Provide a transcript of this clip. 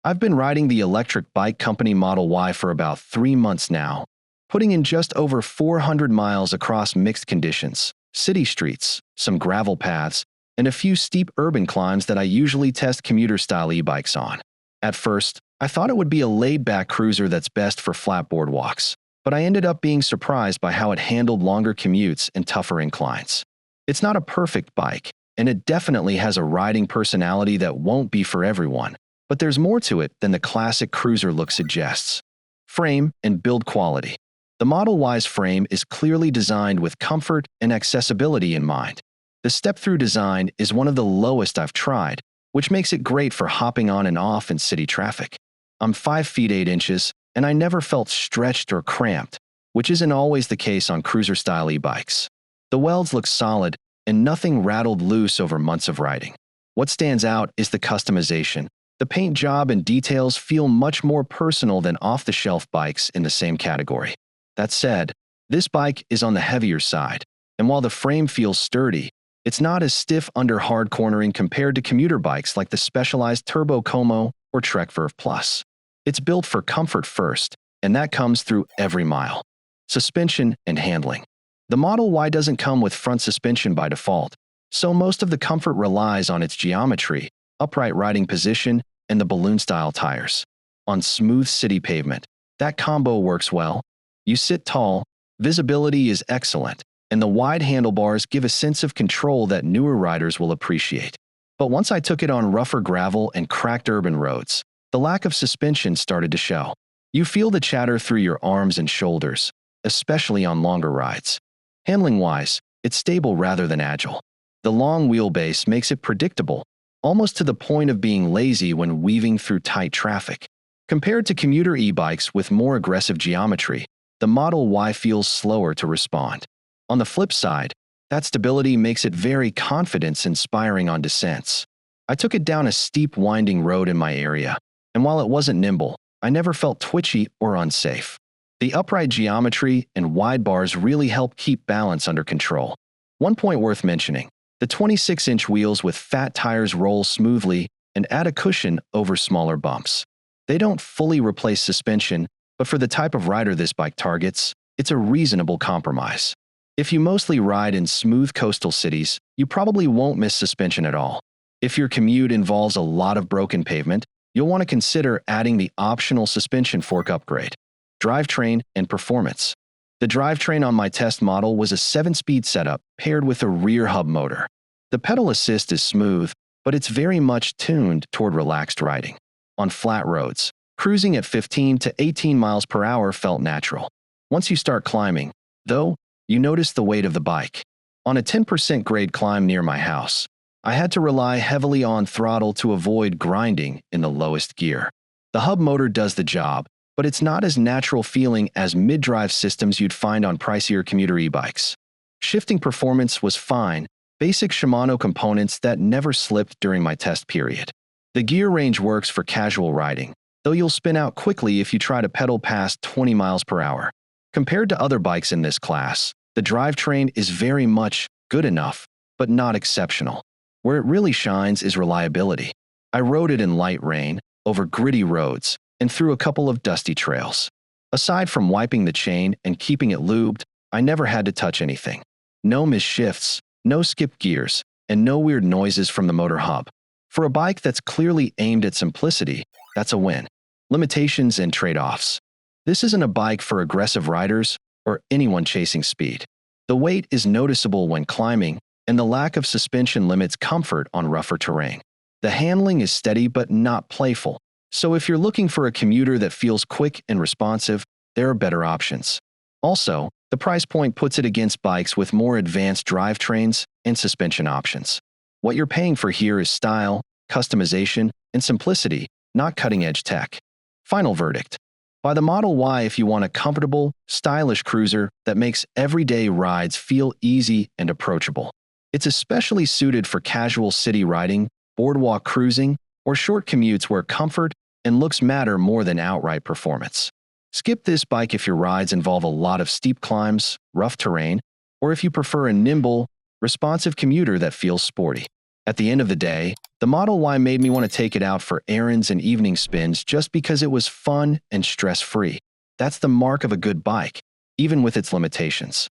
I've been riding the electric bike company Model Y for about 3 months now, putting in just over 400 miles across mixed conditions, city streets, some gravel paths, and a few steep urban climbs that I usually test commuter-style e-bikes on. At first, I thought it would be a laid-back cruiser that's best for flat boardwalks, but I ended up being surprised by how it handled longer commutes and tougher inclines. It's not a perfect bike, and it definitely has a riding personality that won't be for everyone, but there's more to it than the classic cruiser look suggests. Frame and build quality. The Model Y's frame is clearly designed with comfort and accessibility in mind. The step-through design is one of the lowest I've tried, which makes it great for hopping on and off in city traffic. I'm 5 feet 8 inches, and I never felt stretched or cramped, which isn't always the case on cruiser-style e-bikes. The welds look solid, and nothing rattled loose over months of riding. What stands out is the customization. The paint job and details feel much more personal than off-the-shelf bikes in the same category. That said, this bike is on the heavier side, and while the frame feels sturdy, it's not as stiff under hard cornering compared to commuter bikes like the specialized Turbo Como or Trek Verve Plus. It's built for comfort first, and that comes through every mile. Suspension and handling. The Model Y doesn't come with front suspension by default, so most of the comfort relies on its geometry, upright riding position, and the balloon-style tires. On smooth city pavement, that combo works well. You sit tall, visibility is excellent, and the wide handlebars give a sense of control that newer riders will appreciate. But once I took it on rougher gravel and cracked urban roads, the lack of suspension started to show. You feel the chatter through your arms and shoulders, especially on longer rides. Handling-wise, it's stable rather than agile. The long wheelbase makes it predictable, almost to the point of being lazy when weaving through tight traffic. Compared to commuter e-bikes with more aggressive geometry, the Model Y feels slower to respond. On the flip side, that stability makes it very confidence-inspiring on descents. I took it down a steep winding road in my area, and while it wasn't nimble, I never felt twitchy or unsafe. The upright geometry and wide bars really help keep balance under control. One point worth mentioning, the 26-inch wheels with fat tires roll smoothly and add a cushion over smaller bumps. They don't fully replace suspension, but for the type of rider this bike targets, it's a reasonable compromise. If you mostly ride in smooth coastal cities, you probably won't miss suspension at all. If your commute involves a lot of broken pavement, you'll want to consider adding the optional suspension fork upgrade. Drivetrain and performance. The drivetrain on my test model was a 7-speed setup paired with a rear hub motor. The pedal assist is smooth, but it's very much tuned toward relaxed riding. On flat roads, cruising at 15 to 18 miles per hour felt natural. Once you start climbing, though, you notice the weight of the bike. On a 10% grade climb near my house, I had to rely heavily on throttle to avoid grinding in the lowest gear. The hub motor does the job, but it's not as natural feeling as mid-drive systems you'd find on pricier commuter e-bikes. Shifting performance was fine, basic Shimano components that never slipped during my test period. The gear range works for casual riding, though you'll spin out quickly if you try to pedal past 20 miles per hour. Compared to other bikes in this class, the drivetrain is very much good enough, but not exceptional. Where it really shines is reliability. I rode it in light rain, over gritty roads, and through a couple of dusty trails. Aside from wiping the chain and keeping it lubed, I never had to touch anything. No missed shifts, no skipped gears, and no weird noises from the motor hub. For a bike that's clearly aimed at simplicity, that's a win. Limitations and trade-offs. This isn't a bike for aggressive riders or anyone chasing speed. The weight is noticeable when climbing, and the lack of suspension limits comfort on rougher terrain. The handling is steady but not playful, so if you're looking for a commuter that feels quick and responsive, there are better options. Also, the price point puts it against bikes with more advanced drivetrains and suspension options. What you're paying for here is style, customization, and simplicity, not cutting-edge tech. Final verdict. Buy the Model Y if you want a comfortable, stylish cruiser that makes everyday rides feel easy and approachable. It's especially suited for casual city riding, boardwalk cruising, or short commutes where comfort and looks matter more than outright performance. Skip this bike if your rides involve a lot of steep climbs, rough terrain, or if you prefer a nimble, responsive commuter that feels sporty. At the end of the day, the Model Y made me want to take it out for errands and evening spins just because it was fun and stress-free. That's the mark of a good bike, even with its limitations.